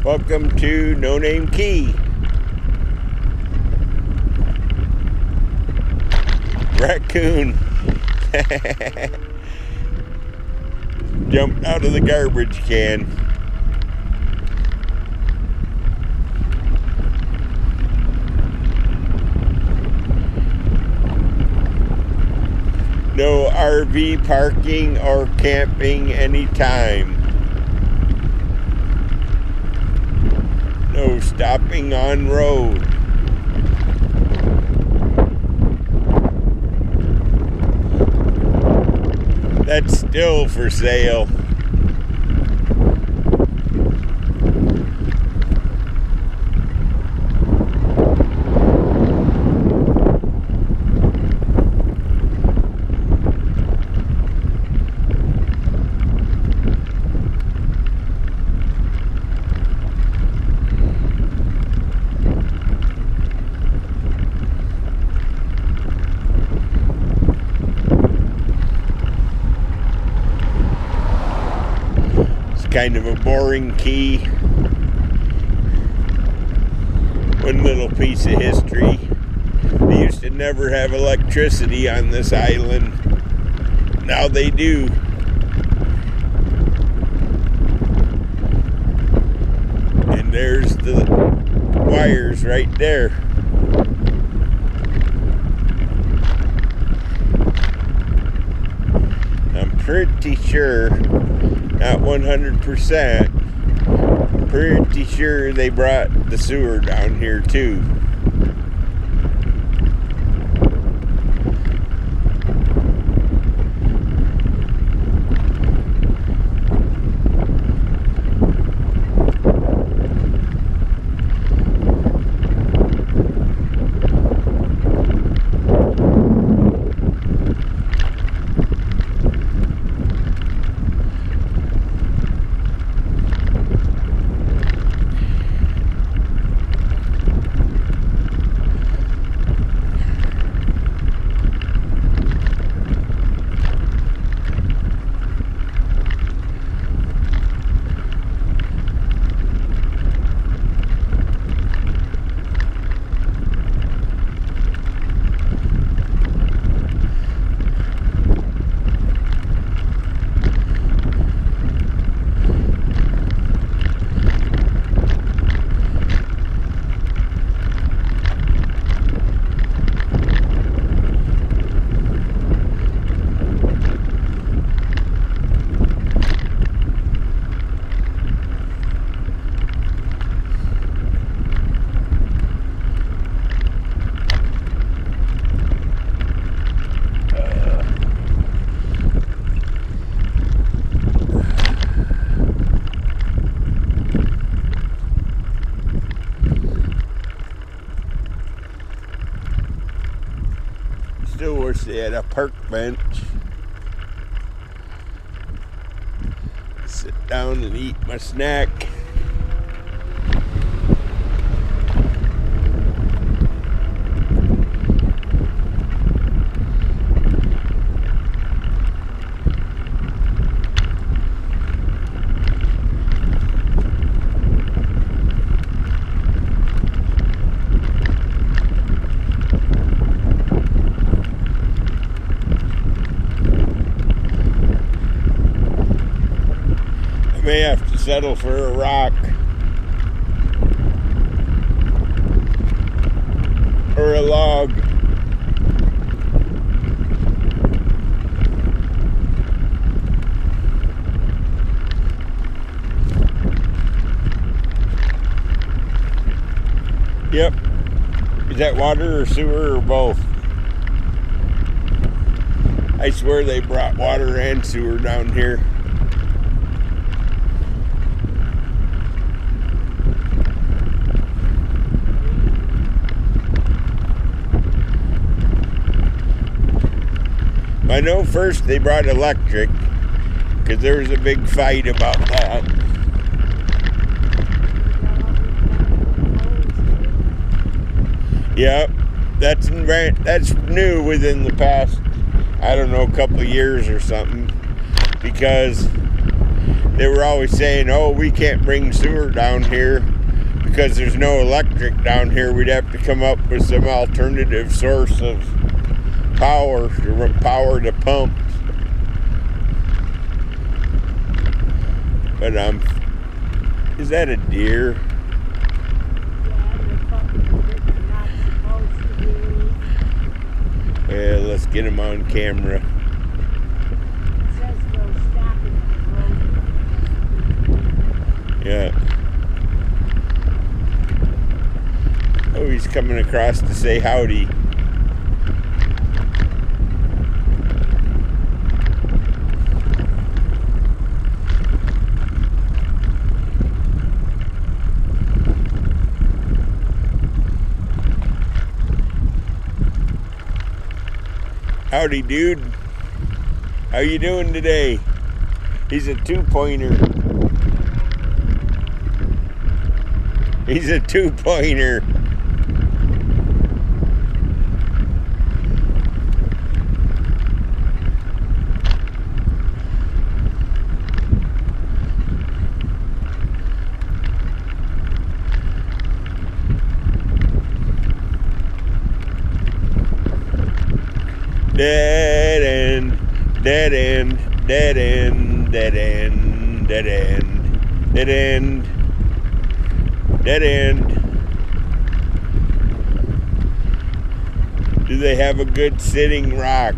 Welcome to No Name Key. Raccoon. Jumped out of the garbage can. No RV parking or camping anytime. No stopping on road. That's still for sale. Kind of a boring key. One little piece of history. They used to never have electricity on this island. Now they do. And there's the wires right there. I'm pretty sure, not 100%, pretty sure they brought the sewer down here too. Still wish they had a park bench. Sit down and eat my snack. May have to settle for a rock or a log. Yep. Is that water or sewer or both? I swear they brought water and sewer down here. I know first they brought electric because there was a big fight about that. Yep, that's new within the past, I don't know, couple of years or something, because they were always saying, oh, we can't bring sewer down here because there's no electric down here. We'd have to come up with some alternative source of power to power the pumps. But is that a deer? Yeah, let's get him on camera. It says they're stopping the road. Yeah. Oh, he's coming across to say howdy. Howdy, dude. How you doing today? He's a two-pointer. He's a two-pointer. Dead end, dead end, dead end, dead end, dead end, dead end, dead end. Do they have a good sitting rock?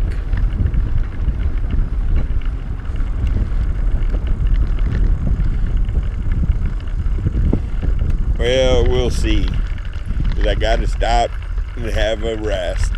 Well, we'll see. 'Cause I gotta stop and have a rest.